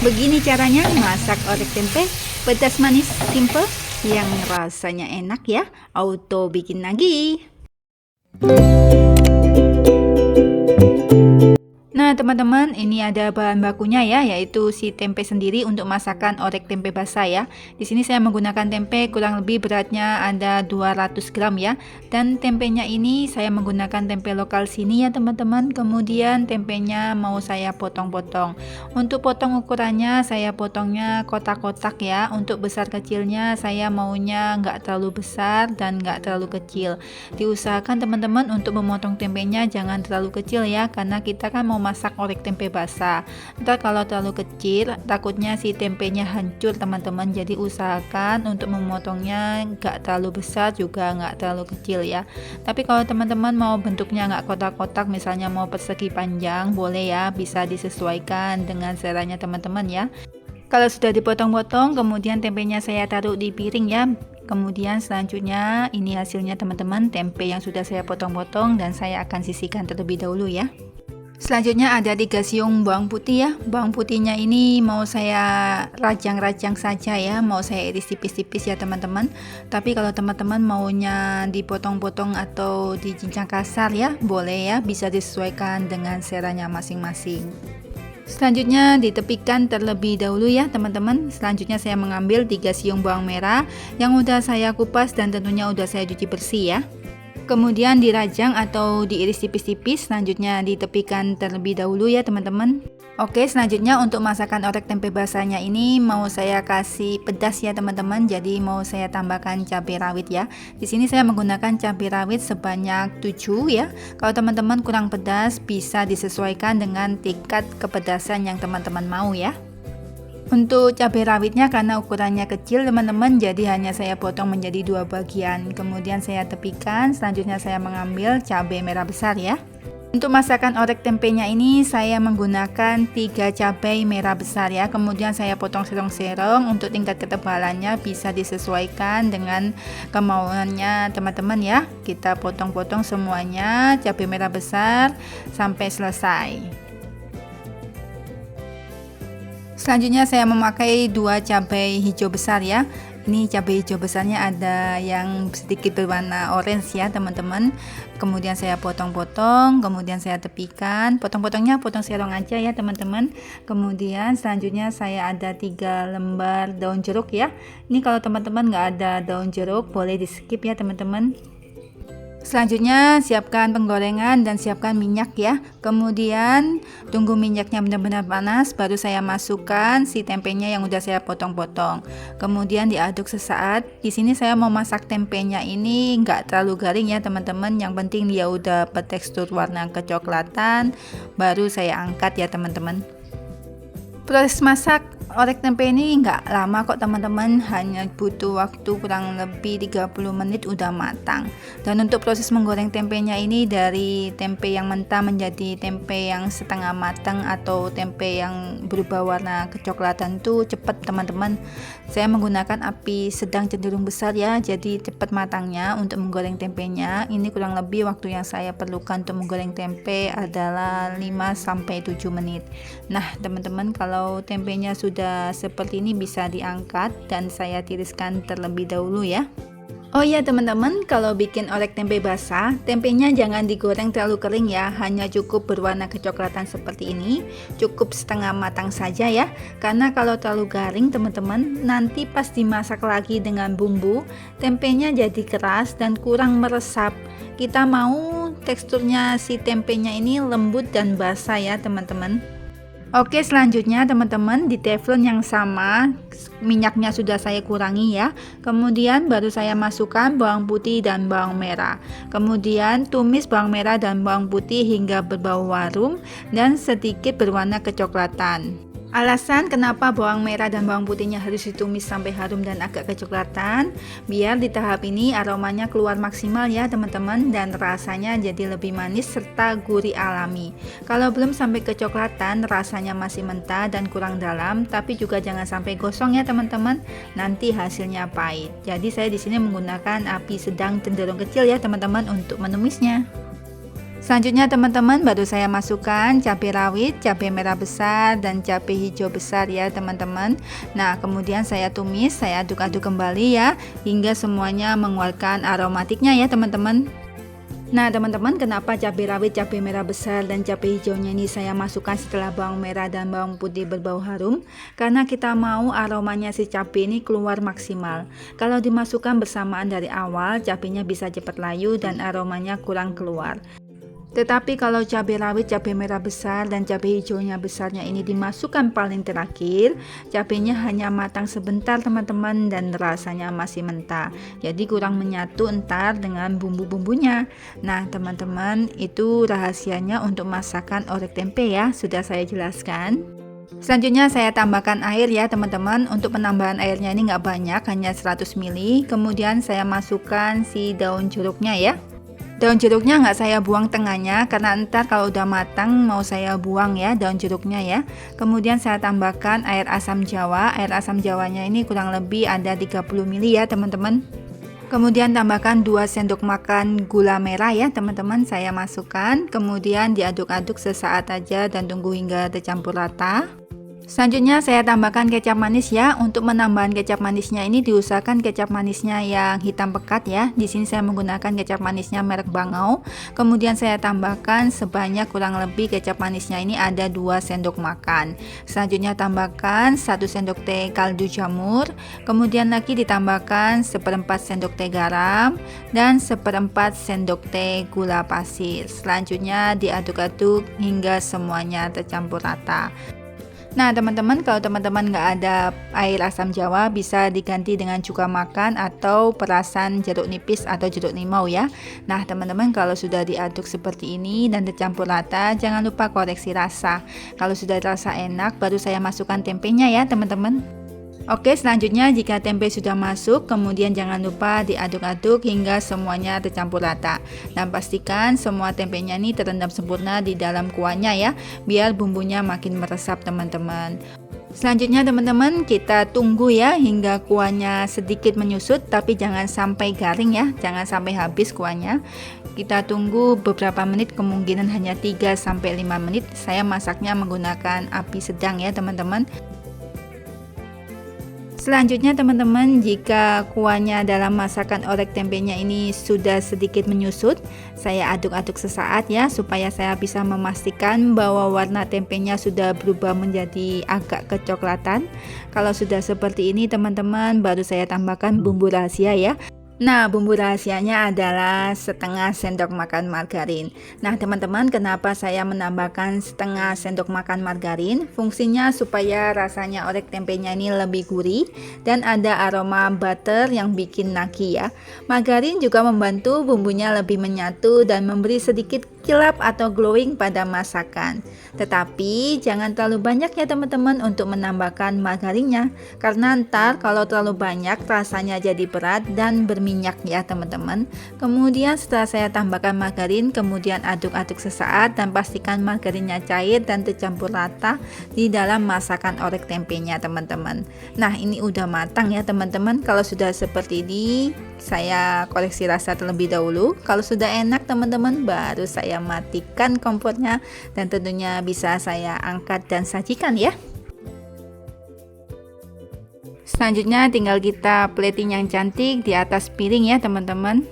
Begini caranya masak orek tempe, pedas manis simple, yang rasanya enak ya, auto bikin lagi. Nah teman-teman, ini ada bahan bakunya ya, yaitu si tempe sendiri untuk masakan orek tempe basah ya. Di sini saya menggunakan tempe kurang lebih beratnya ada 200 gram ya. Dan tempenya ini saya menggunakan tempe lokal sini ya teman-teman. Kemudian tempenya mau saya potong-potong. Untuk potong ukurannya saya potongnya kotak-kotak ya. Untuk besar kecilnya saya maunya nggak terlalu besar dan nggak terlalu kecil. Diusahakan teman-teman untuk memotong tempenya jangan terlalu kecil ya, karena kita kan mau masak orek tempe basah. Ntar kalau terlalu kecil takutnya si tempenya hancur teman-teman, jadi usahakan untuk memotongnya nggak terlalu besar juga nggak terlalu kecil ya. Tapi kalau teman-teman mau bentuknya nggak kotak-kotak, misalnya mau persegi panjang, boleh ya, bisa disesuaikan dengan seleranya teman-teman ya. Kalau sudah dipotong-potong, kemudian tempenya saya taruh di piring ya. Kemudian selanjutnya ini hasilnya teman-teman, tempe yang sudah saya potong-potong dan saya akan sisihkan terlebih dahulu ya. Selanjutnya ada 3 siung bawang putih ya. Bawang putihnya ini mau saya rajang-rajang saja ya, mau saya iris tipis-tipis ya teman-teman. Tapi kalau teman-teman maunya dipotong-potong atau dicincang kasar ya, boleh ya, bisa disesuaikan dengan seleranya masing-masing. Selanjutnya ditepikan terlebih dahulu ya teman-teman. Selanjutnya saya mengambil 3 siung bawang merah yang udah saya kupas dan tentunya udah saya cuci bersih ya. Kemudian dirajang atau diiris tipis-tipis, selanjutnya ditepikan terlebih dahulu ya teman-teman. Oke, selanjutnya untuk masakan orek tempe basahnya ini mau saya kasih pedas ya teman-teman. Jadi mau saya tambahkan cabai rawit ya. Di sini saya menggunakan cabai rawit sebanyak 7 ya. Kalau teman-teman kurang pedas bisa disesuaikan dengan tingkat kepedasan yang teman-teman mau ya. Untuk cabai rawitnya karena ukurannya kecil teman-teman, jadi hanya saya potong menjadi 2 bagian. Kemudian saya tepikan, selanjutnya saya mengambil cabai merah besar ya. Untuk masakan orek tempenya ini saya menggunakan 3 cabai merah besar ya. Kemudian saya potong serong-serong, untuk tingkat ketebalannya bisa disesuaikan dengan kemauannya teman-teman ya. Kita potong-potong semuanya cabai merah besar sampai selesai. Selanjutnya saya memakai 2 cabai hijau besar ya. Ini cabai hijau besarnya ada yang sedikit berwarna orange ya teman-teman. Kemudian saya potong-potong, kemudian saya tepikan. Potong-potongnya potong serong aja ya teman-teman. Kemudian selanjutnya saya ada 3 lembar daun jeruk ya. Ini kalau teman-teman nggak ada daun jeruk boleh di skip ya teman-teman. Selanjutnya siapkan penggorengan dan siapkan minyak ya. Kemudian tunggu minyaknya benar-benar panas, baru saya masukkan si tempenya yang udah saya potong-potong. Kemudian diaduk sesaat. Di sini saya mau masak tempenya ini nggak terlalu garing ya teman-teman. Yang penting dia udah bertekstur warna kecoklatan, baru saya angkat ya teman-teman. Proses masak orek tempe ini nggak lama kok teman-teman, hanya butuh waktu kurang lebih 30 menit udah matang. Dan untuk proses menggoreng tempenya ini dari tempe yang mentah menjadi tempe yang setengah matang atau tempe yang berubah warna kecoklatan tuh cepat teman-teman. Saya menggunakan api sedang cenderung besar ya, jadi cepat matangnya untuk menggoreng tempenya. Ini kurang lebih waktu yang saya perlukan untuk menggoreng tempe adalah 5-7 menit. Nah teman-teman, kalau tempenya sudah seperti ini bisa diangkat dan saya tiriskan terlebih dahulu ya. Oh iya teman-teman, kalau bikin orek tempe basah, tempenya jangan digoreng terlalu kering ya, hanya cukup berwarna kecoklatan seperti ini, cukup setengah matang saja ya. Karena kalau terlalu garing teman-teman, nanti pas dimasak lagi dengan bumbu, tempenya jadi keras dan kurang meresap. Kita mau teksturnya si tempenya ini lembut dan basah ya teman-teman. Oke, selanjutnya teman-teman, di teflon yang sama minyaknya sudah saya kurangi ya. Kemudian baru saya masukkan bawang putih dan bawang merah. Kemudian tumis bawang merah dan bawang putih hingga berbau harum dan sedikit berwarna kecoklatan. Alasan kenapa bawang merah dan bawang putihnya harus ditumis sampai harum dan agak kecoklatan, biar di tahap ini aromanya keluar maksimal ya teman-teman, dan rasanya jadi lebih manis serta gurih alami. Kalau belum sampai kecoklatan, rasanya masih mentah dan kurang dalam, tapi juga jangan sampai gosong ya teman-teman, nanti hasilnya pahit. Jadi saya di sini menggunakan api sedang cenderung kecil ya teman-teman untuk menumisnya. Selanjutnya teman-teman, baru saya masukkan cabai rawit, cabai merah besar, dan cabai hijau besar ya teman-teman. Nah kemudian saya tumis, saya aduk-aduk kembali ya, hingga semuanya mengeluarkan aromatiknya ya teman-teman. Nah teman-teman, kenapa cabai rawit, cabai merah besar, dan cabai hijaunya ini saya masukkan setelah bawang merah dan bawang putih berbau harum? Karena kita mau aromanya si cabai ini keluar maksimal. Kalau dimasukkan bersamaan dari awal, cabainya bisa cepat layu dan aromanya kurang keluar. Tetapi kalau cabai rawit, cabai merah besar, dan cabai hijaunya besarnya ini dimasukkan paling terakhir, cabainya hanya matang sebentar teman-teman dan rasanya masih mentah. Jadi kurang menyatu entar dengan bumbu-bumbunya. Nah teman-teman, itu rahasianya untuk masakan orek tempe ya, sudah saya jelaskan. Selanjutnya saya tambahkan air ya teman-teman. Untuk penambahan airnya ini nggak banyak, hanya 100 ml. Kemudian saya masukkan si daun jeruknya ya. Daun jeruknya nggak saya buang tengahnya, karena ntar kalau udah matang mau saya buang ya daun jeruknya ya. Kemudian saya tambahkan air asam jawa. Air asam jawanya ini kurang lebih ada 30 ml ya teman-teman. Kemudian tambahkan 2 sendok makan gula merah ya teman-teman, saya masukkan. Kemudian diaduk-aduk sesaat aja dan tunggu hingga tercampur rata. Selanjutnya saya tambahkan kecap manis ya. Untuk menambahkan kecap manisnya ini diusahakan kecap manisnya yang hitam pekat ya. Di sini saya menggunakan kecap manisnya merek Bangau. Kemudian saya tambahkan sebanyak kurang lebih kecap manisnya ini ada 2 sendok makan. Selanjutnya tambahkan 1 sendok teh kaldu jamur. Kemudian lagi ditambahkan 1/4 sendok teh garam dan 1/4 sendok teh gula pasir. Selanjutnya diaduk-aduk hingga semuanya tercampur rata. Nah teman-teman, kalau teman-teman nggak ada air asam jawa, bisa diganti dengan cuka makan atau perasan jeruk nipis atau jeruk limau ya. Nah teman-teman, kalau sudah diaduk seperti ini dan tercampur rata, jangan lupa koreksi rasa. Kalau sudah rasa enak, baru saya masukkan tempenya ya teman-teman. Oke, selanjutnya jika tempe sudah masuk, kemudian jangan lupa diaduk-aduk hingga semuanya tercampur rata. Dan pastikan semua tempenya ini terendam sempurna di dalam kuahnya ya, biar bumbunya makin meresap teman-teman. Selanjutnya teman-teman, kita tunggu ya hingga kuahnya sedikit menyusut, tapi jangan sampai garing ya, jangan sampai habis kuahnya. Kita tunggu beberapa menit, kemungkinan hanya 3-5 menit. Saya masaknya menggunakan api sedang ya teman-teman. Selanjutnya teman-teman, jika kuahnya dalam masakan orek tempenya ini sudah sedikit menyusut, saya aduk-aduk sesaat ya, supaya saya bisa memastikan bahwa warna tempenya sudah berubah menjadi agak kecoklatan. Kalau sudah seperti ini teman-teman, baru saya tambahkan bumbu rahasia ya. Nah, bumbu rahasianya adalah setengah sendok makan margarin. Nah, teman-teman, kenapa saya menambahkan setengah sendok makan margarin? Fungsinya supaya rasanya orek tempenya ini lebih gurih dan ada aroma butter yang bikin nagih ya. Margarin juga membantu bumbunya lebih menyatu dan memberi sedikit kilap atau glowing pada masakan. Tetapi jangan terlalu banyak ya teman-teman untuk menambahkan margarinnya, karena ntar kalau terlalu banyak rasanya jadi berat dan berminyak ya teman-teman. Kemudian setelah saya tambahkan margarin, kemudian aduk-aduk sesaat dan pastikan margarinnya cair dan tercampur rata di dalam masakan orek tempenya teman-teman. Nah ini udah matang ya teman-teman. Kalau sudah seperti ini, saya koreksi rasa terlebih dahulu. Kalau sudah enak teman-teman, baru saya matikan kompornya dan tentunya bisa saya angkat dan sajikan ya. Selanjutnya tinggal kita plating yang cantik di atas piring ya teman-teman.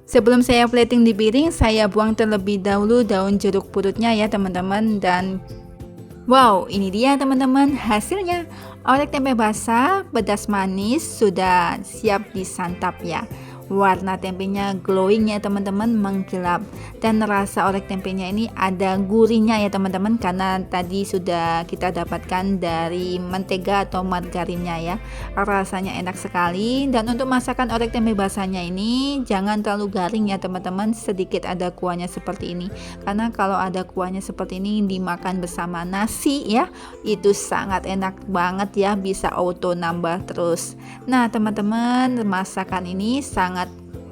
Sebelum saya plating di piring, saya buang terlebih dahulu daun jeruk purutnya ya teman-teman. Dan wow, ini dia teman-teman hasilnya. Orek tempe basah pedas manis sudah siap disantap ya. Warna tempenya glowing ya teman-teman, mengkilap, dan rasa orek tempenya ini ada gurihnya ya teman-teman, karena tadi sudah kita dapatkan dari mentega atau margarinnya ya. Rasanya enak sekali. Dan untuk masakan orek tempe basahnya ini jangan terlalu garing ya teman-teman, sedikit ada kuahnya seperti ini, karena kalau ada kuahnya seperti ini dimakan bersama nasi ya, itu sangat enak banget ya, bisa auto nambah terus. Nah teman-teman, masakan ini sangat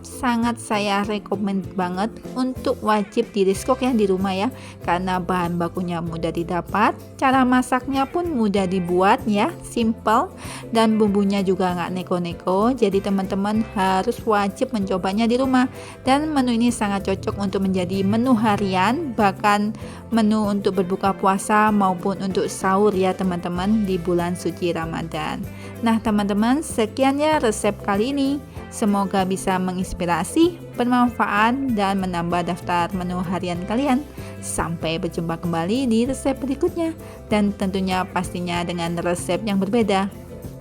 sangat saya rekomen banget untuk wajib di diskok ya di rumah ya, karena bahan bakunya mudah didapat, cara masaknya pun mudah dibuat ya, simple, dan bumbunya juga nggak neko-neko. Jadi teman-teman harus wajib mencobanya di rumah, dan menu ini sangat cocok untuk menjadi menu harian, bahkan menu untuk berbuka puasa maupun untuk sahur ya teman-teman di bulan suci Ramadan. Nah teman-teman, sekian ya resep kali ini. Semoga bisa menginspirasi, bermanfaat, dan menambah daftar menu harian kalian. Sampai berjumpa kembali di resep berikutnya, dan tentunya pastinya dengan resep yang berbeda.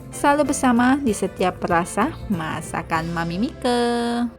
Selalu bersama di setiap perasa masakan Mami Mike.